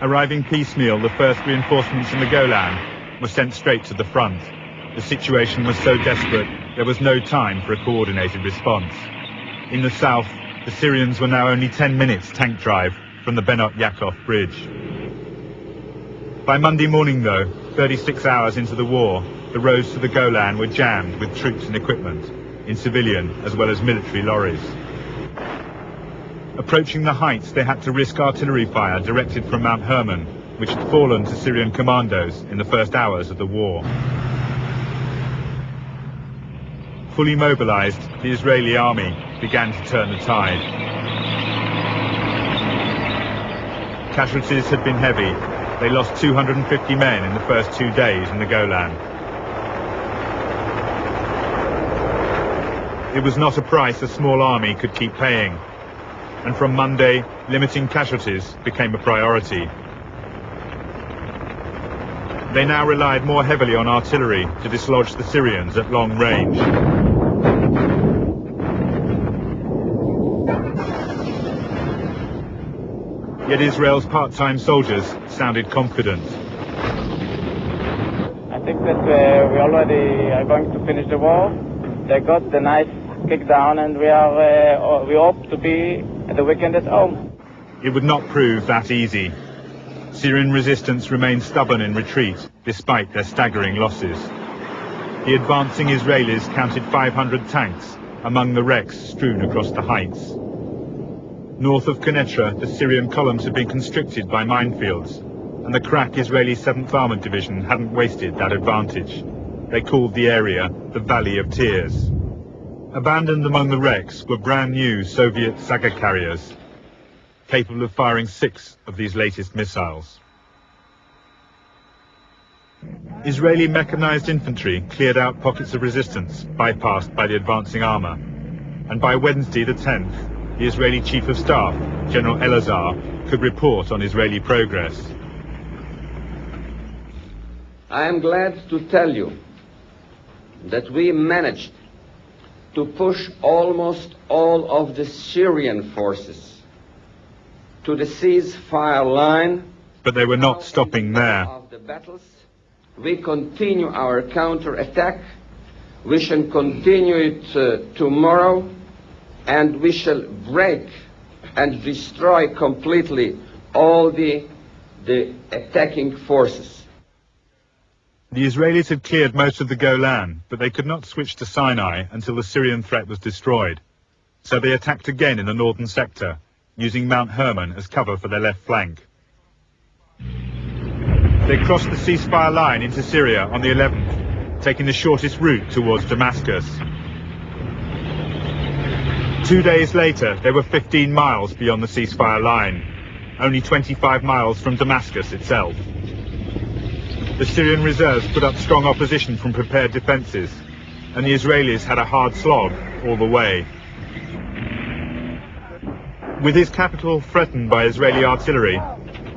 Arriving piecemeal, the first reinforcements in the Golan were sent straight to the front. The situation was so desperate, there was no time for a coordinated response. In the south, the Syrians were now only 10 minutes tank drive from the Benot Yaakov bridge. By Monday morning, though, 36 hours into the war, the roads to the Golan were jammed with troops and equipment, in civilian as well as military lorries. Approaching the heights, they had to risk artillery fire directed from Mount Hermon, which had fallen to Syrian commandos in the first hours of the war. Fully mobilized, the Israeli army began to turn the tide. Casualties had been heavy. They lost 250 men in the first 2 days in the Golan. It was not a price a small army could keep paying, and from Monday, limiting casualties became a priority. They now relied more heavily on artillery to dislodge the Syrians at long range. Yet Israel's part-time soldiers sounded confident. I think that we already are going to finish the war. They got the nice kick down, and we hope to be at the weekend at home. It would not prove that easy. Syrian resistance remained stubborn in retreat, despite their staggering losses. The advancing Israelis counted 500 tanks among the wrecks strewn across the heights. North of Quneitra, the Syrian columns had been constricted by minefields, and the crack Israeli 7th Armoured Division hadn't wasted that advantage. They called the area the Valley of Tears. Abandoned among the wrecks were brand new Soviet Saga carriers, capable of firing 6 of these latest missiles. Israeli mechanized infantry cleared out pockets of resistance bypassed by the advancing armor, and by Wednesday the 10th, the Israeli Chief of Staff, General Elazar, could report on Israeli progress. I am glad to tell you that we managed to push almost all of the Syrian forces to the ceasefire line. But they were not stopping there. Of the battles, we continue our counter-attack. We shall continue it tomorrow, and we shall break and destroy completely all the attacking forces. The Israelis had cleared most of the Golan, but they could not switch to Sinai until the Syrian threat was destroyed. So they attacked again in the northern sector, using Mount Hermon as cover for their left flank. They crossed the ceasefire line into Syria on the 11th, taking the shortest route towards Damascus. 2 days later, they were 15 miles beyond the ceasefire line, only 25 miles from Damascus itself. The Syrian reserves put up strong opposition from prepared defences, and the Israelis had a hard slog all the way. With his capital threatened by Israeli artillery,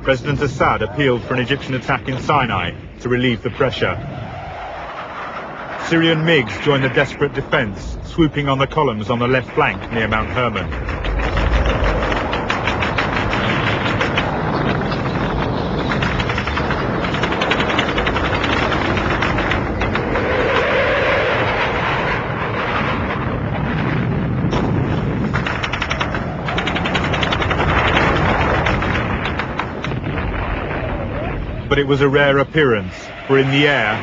President Assad appealed for an Egyptian attack in Sinai to relieve the pressure. Syrian MiGs joined the desperate defence, swooping on the columns on the left flank near Mount Hermon. But it was a rare appearance, for in the air,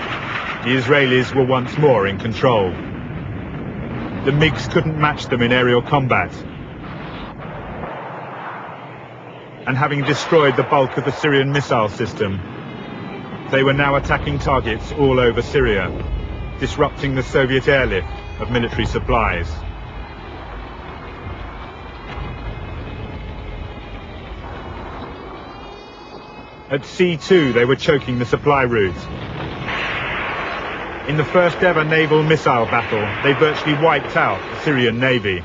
the Israelis were once more in control. The MiGs couldn't match them in aerial combat, and having destroyed the bulk of the Syrian missile system, they were now attacking targets all over Syria, disrupting the Soviet airlift of military supplies. At sea too, they were choking the supply route. In the first ever naval missile battle, they virtually wiped out the Syrian Navy.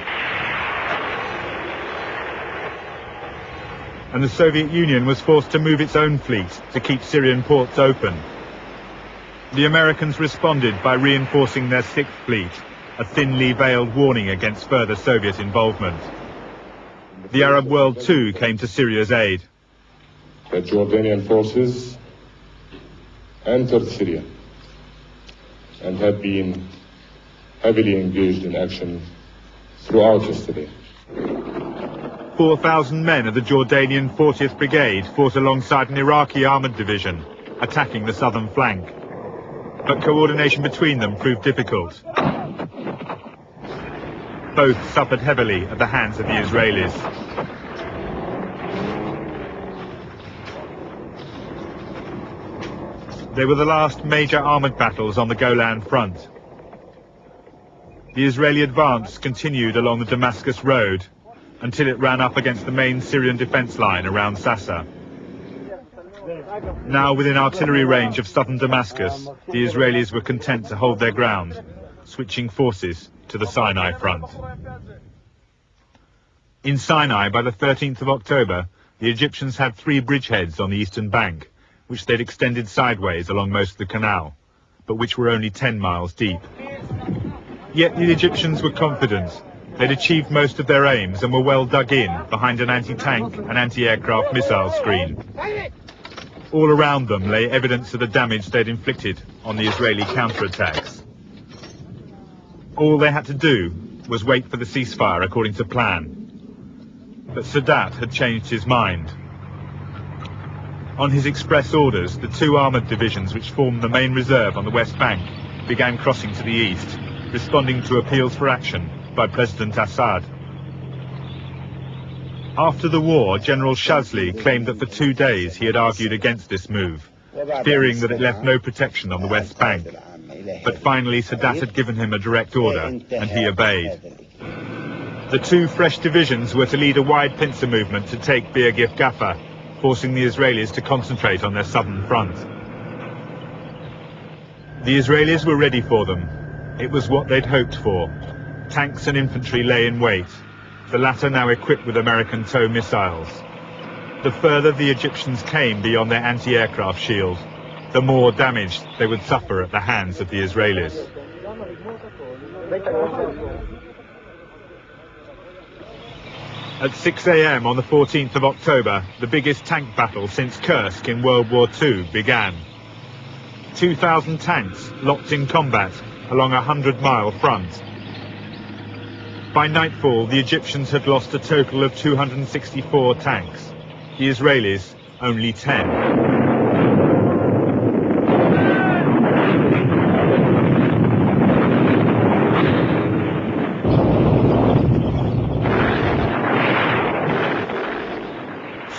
And the Soviet Union was forced to move its own fleet to keep Syrian ports open. The Americans responded by reinforcing their 6th Fleet, a thinly veiled warning against further Soviet involvement. The Arab world too came to Syria's aid. that Jordanian forces entered Syria and have been heavily engaged in action throughout yesterday. 4,000 men of the Jordanian 40th Brigade fought alongside an Iraqi armoured division, attacking the southern flank. But coordination between them proved difficult. Both suffered heavily at the hands of the Israelis. They were the last major armoured battles on the Golan front. The Israeli advance continued along the Damascus road until it ran up against the main Syrian defence line around Sassa. Now within artillery range of southern Damascus, the Israelis were content to hold their ground, switching forces to the Sinai front. In Sinai, by the 13th of October, the Egyptians had 3 bridgeheads on the eastern bank, which they'd extended sideways along most of the canal, but which were only 10 miles deep. Yet the Egyptians were confident. They'd achieved most of their aims and were well dug in behind an anti-tank and anti-aircraft missile screen. All around them lay evidence of the damage they'd inflicted on the Israeli counterattacks. All they had to do was wait for the ceasefire according to plan. But Sadat had changed his mind. On his express orders, the 2 armoured divisions which formed the main reserve on the West Bank began crossing to the east, responding to appeals for action by President Assad. After the war, General Shazli claimed that for 2 days he had argued against this move, fearing that it left no protection on the West Bank. But finally Sadat had given him a direct order, and he obeyed. The 2 fresh divisions were to lead a wide pincer movement to take Bir Gifgafa, forcing the Israelis to concentrate on their southern front. The Israelis were ready for them. It was what they'd hoped for. Tanks and infantry lay in wait, the latter now equipped with American TOW missiles. The further the Egyptians came beyond their anti-aircraft shield, the more damage they would suffer at the hands of the Israelis. At 6 a.m. on the 14th of October, the biggest tank battle since Kursk in World War II began. 2,000 tanks locked in combat along a 100-mile front. By nightfall, the Egyptians had lost a total of 264 tanks. The Israelis, only 10.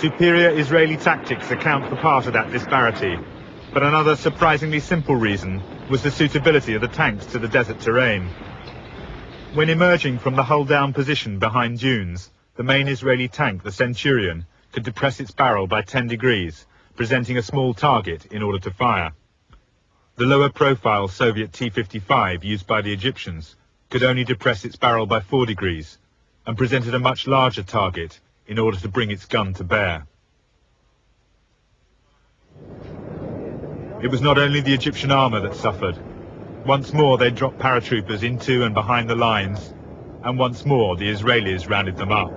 Superior Israeli tactics account for part of that disparity, but another surprisingly simple reason was the suitability of the tanks to the desert terrain. When emerging from the hull-down position behind dunes, the main Israeli tank, the Centurion, could depress its barrel by 10 degrees, presenting a small target in order to fire. The lower-profile Soviet T-55 used by the Egyptians could only depress its barrel by 4 degrees, and presented a much larger target in order to bring its gun to bear. It was not only the Egyptian armour that suffered. Once more they dropped paratroopers into and behind the lines, and once more the Israelis rounded them up.